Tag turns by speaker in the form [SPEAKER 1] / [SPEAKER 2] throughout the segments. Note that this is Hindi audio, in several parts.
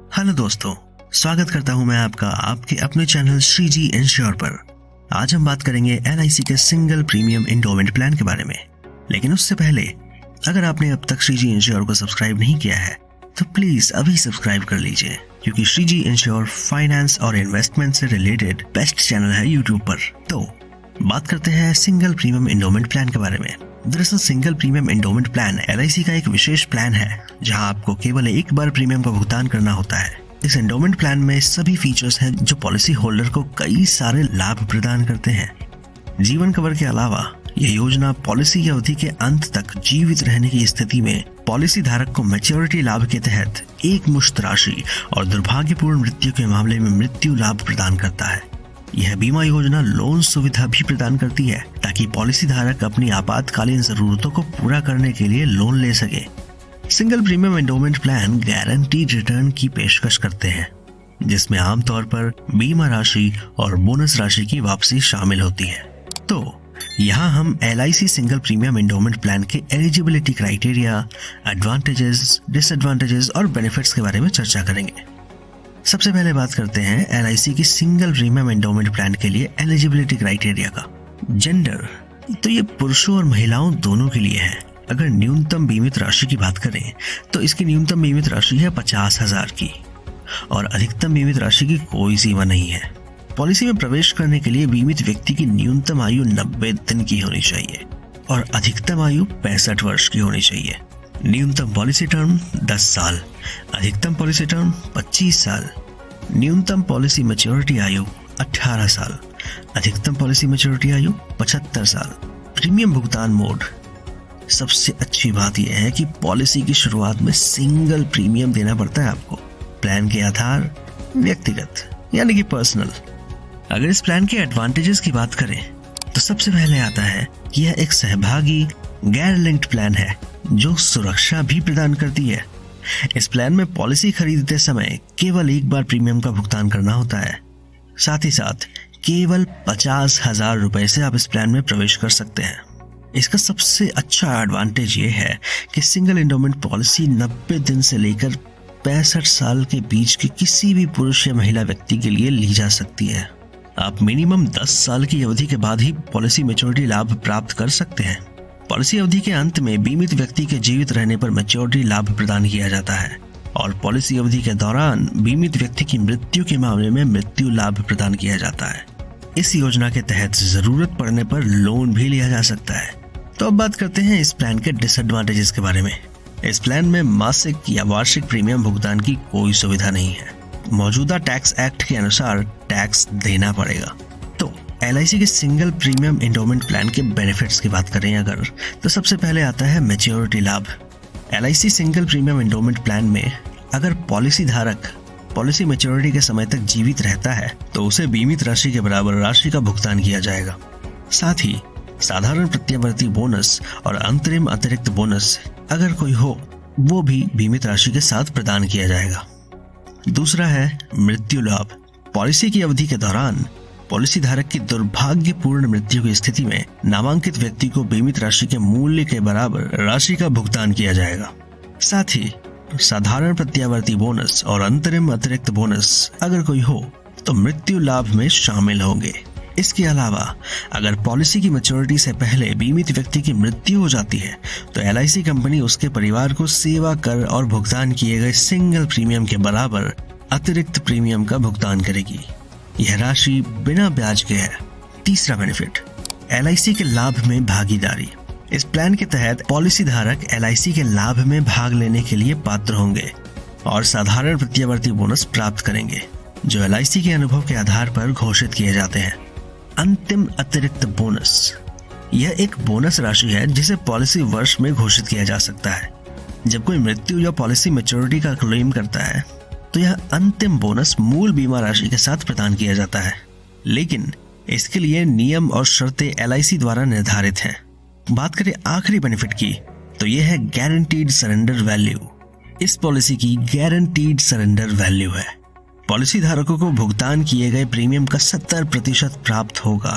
[SPEAKER 1] हेलो दोस्तों, स्वागत करता हूं मैं आपका आपके अपने चैनल श्रीजी इंश्योर पर। आज हम बात करेंगे LIC के सिंगल प्रीमियम एंडोमेंट प्लान के बारे में। लेकिन उससे पहले अगर आपने अब तक श्रीजी इंश्योर को सब्सक्राइब नहीं किया है तो प्लीज अभी सब्सक्राइब कर लीजिए, क्योंकि श्रीजी इंश्योर फाइनेंस और इन्वेस्टमेंट से रिलेटेड बेस्ट चैनल है यूट्यूब पर। तो बात करते हैं सिंगल प्रीमियम एंडोमेंट प्लान के बारे में। दरअसल single premium endowment plan LIC का एक विशेष प्लान है जहां आपको केवल एक बार प्रीमियम का भुगतान करना होता है। इस एंडोमेंट प्लान में सभी फीचर्स हैं जो पॉलिसी होल्डर को कई सारे लाभ प्रदान करते हैं। जीवन कवर के अलावा यह योजना पॉलिसी की अवधि के अंत तक जीवित रहने की स्थिति में पॉलिसी धारक को मैच्योरिटी लाभ के तहत एक मुश्त राशि और दुर्भाग्यपूर्ण मृत्यु के मामले में मृत्यु लाभ प्रदान करता है। यह बीमा योजना लोन सुविधा भी प्रदान करती है ताकि पॉलिसी धारक अपनी आपातकालीन जरूरतों को पूरा करने के लिए लोन ले सके। Single premium endowment plan guaranteed return की पेशकश करते हैं, जिसमें आमतौर पर बीमा राशि और बोनस राशि की वापसी शामिल होती है। तो यहाँ हम LIC single premium endowment plan के एलिजिबिलिटी क्राइटेरिया, एडवांटेजेस, डिसएडवांटेजेस और बेनिफिट्स के बारे में चर्चा करेंगे। सबसे पहले बात करते हैं LIC की सिंगल प्रीमियम एंडोमेंट प्लान के लिए एलिजिबिलिटी क्राइटेरिया का। जेंडर, तो ये पुरुषों और महिलाओं दोनों के लिए है। अगर न्यूनतम बीमित राशि की बात करें तो इसकी न्यूनतम बीमित राशि है 50,000 की और अधिकतम बीमित राशि की कोई सीमा नहीं है। पॉलिसी में प्रवेश करने के लिए बीमित व्यक्ति की न्यूनतम आयु 90 दिन की होनी चाहिए और अधिकतम आयु 65 वर्ष की होनी चाहिए। न्यूनतम पॉलिसी टर्म 10 साल, अधिकतम पॉलिसी टर्म 25 साल। न्यूनतम पॉलिसी मैच्योरिटी आयु 18 साल, अधिकतम पॉलिसी मैच्योरिटी आयु 75 साल। प्रीमियम भुगतान मोड, सबसे अच्छी बात यह है कि पॉलिसी की शुरुआत में सिंगल प्रीमियम देना पड़ता है आपको। प्लान के आधार व्यक्तिगत यानी कि पर्सनल। अगर इस प्लान के एडवांटेजेस की बात करें तो सबसे पहले आता है कि यह एक सहभागी गैर लिंक्ड प्लान है जो सुरक्षा भी प्रदान करती है। इस प्लान में पॉलिसी खरीदते समय केवल एक बार प्रीमियम का भुगतान करना होता है। साथ ही साथ केवल 50,000 रुपए से आप इस प्लान में प्रवेश कर सकते हैं। इसका सबसे अच्छा एडवांटेज ये है कि सिंगल एंडोमेंट पॉलिसी 90 दिन से लेकर 65 साल के बीच के किसी भी पुरुष या महिला व्यक्ति के लिए ली जा सकती है। आप मिनिमम 10 साल की अवधि के बाद ही पॉलिसी मैच्योरिटी लाभ प्राप्त कर सकते हैं। पॉलिसी अवधि के अंत में बीमित व्यक्ति के जीवित रहने पर मैच्योरिटी लाभ प्रदान किया जाता है और पॉलिसी अवधि के दौरान बीमित व्यक्ति की मृत्यु के मामले में मृत्यु लाभ प्रदान किया जाता है। इस योजना के तहत जरूरत पड़ने पर लोन भी लिया जा सकता है। तो अब बात करते हैं इस प्लान के डिसएडवांटेजेस के बारे में। इस प्लान में मासिक या वार्षिक प्रीमियम भुगतान की कोई सुविधा नहीं है। मौजूदा टैक्स एक्ट के अनुसार टैक्स देना पड़ेगा। तो LIC के सिंगल प्रीमियम एंडोमेंट प्लान के बेनिफिट्स की बात करें अगर, तो सबसे पहले आता है मैच्योरिटी लाभ। LIC single premium endowment plan में अगर पॉलिसी धारक पॉलिसी मैच्योरिटी के समय तक जीवित रहता है तो उसे बीमित राशि के बराबर राशि का भुगतान किया जाएगा। साथ ही साधारण प्रत्यावर्ती बोनस और अंतरिम अतिरिक्त बोनस अगर कोई हो वो भी बीमित राशि के साथ प्रदान किया जाएगा। दूसरा है मृत्यु लाभ। पॉलिसी की अवधि के दौरान पॉलिसी धारक की दुर्भाग्यपूर्ण मृत्यु की स्थिति में नामांकित व्यक्ति को बीमित राशि के मूल्य के बराबर राशि का भुगतान किया जाएगा। साथ ही साधारण प्रत्यावर्ती बोनस और अंतरिम अतिरिक्त बोनस अगर कोई हो तो मृत्यु लाभ में शामिल होंगे। इसके अलावा अगर पॉलिसी की मैच्योरिटी से पहले बीमित व्यक्ति की मृत्यु हो जाती है तो LIC कंपनी उसके परिवार को सेवा कर और भुगतान किए गए सिंगल प्रीमियम के बराबर अतिरिक्त प्रीमियम का भुगतान करेगी। यह राशि बिना ब्याज के है। तीसरा बेनिफिट, LIC के लाभ में भागीदारी। इस प्लान के तहत पॉलिसी धारक LIC के लाभ में भाग लेने के लिए पात्र होंगे और साधारण प्रत्यावर्ती बोनस प्राप्त करेंगे जो LIC के अनुभव के आधार पर घोषित किए जाते हैं। अंतिम अतिरिक्त बोनस, यह एक बोनस राशि है जिसे पॉलिसी वर्ष में घोषित किया जा सकता है। जब कोई मृत्यु या पॉलिसी मैच्योरिटी का क्लेम करता है तो यह अंतिम बोनस मूल बीमा राशि के साथ प्रदान किया जाता है, लेकिन इसके लिए नियम और शर्तें LIC द्वारा निर्धारित हैं। बात करें आखिरी बेनिफिट की तो यह है गारंटीड सरेंडर वैल्यू। इस पॉलिसी की गारंटीड सरेंडर वैल्यू है पॉलिसी धारकों को भुगतान किए गए प्रीमियम का 70% प्राप्त होगा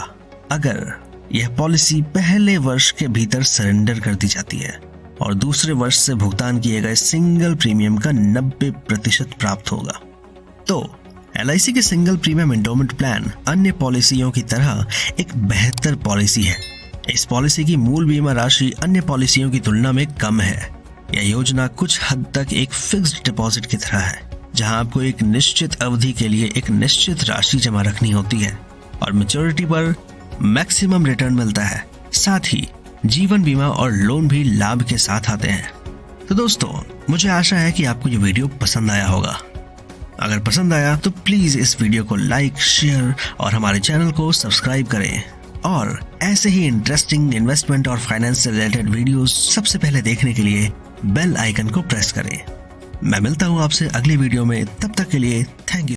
[SPEAKER 1] अगर यह पॉलिसी पहले वर्ष के भीतर सरेंडर कर दी जाती है और दूसरे वर्ष से भुगतान किए गए सिंगल प्रीमियम का 90% प्राप्त होगा। तो LIC के सिंगल प्रीमियम एंडोमेंट प्लान अन्य पॉलिसियों की तरह एक बेहतर पॉलिसी है। इस पॉलिसी की मूल बीमा राशि अन्य पॉलिसियों की तुलना में कम है। यह योजना कुछ हद तक एक फिक्स्ड डिपॉजिट की तरह है, जहां आपको एक निश्चित अवधि के लिए एक निश्चित राशि जमा रखनी होती है और मैच्योरिटी पर मैक्सिमम रिटर्न मिलता है। साथ ही जीवन बीमा और लोन भी लाभ के साथ आते हैं। तो दोस्तों, मुझे आशा है कि आपको ये वीडियो पसंद आया होगा। अगर पसंद आया तो प्लीज इस वीडियो को लाइक, शेयर और हमारे चैनल को सब्सक्राइब करें और ऐसे ही इंटरेस्टिंग इन्वेस्टमेंट और फाइनेंस से रिलेटेड वीडियोस सबसे पहले देखने के लिए बेल आइकन को प्रेस करें। मैं मिलता हूं आपसे अगली वीडियो में, तब तक के लिए थैंक यू।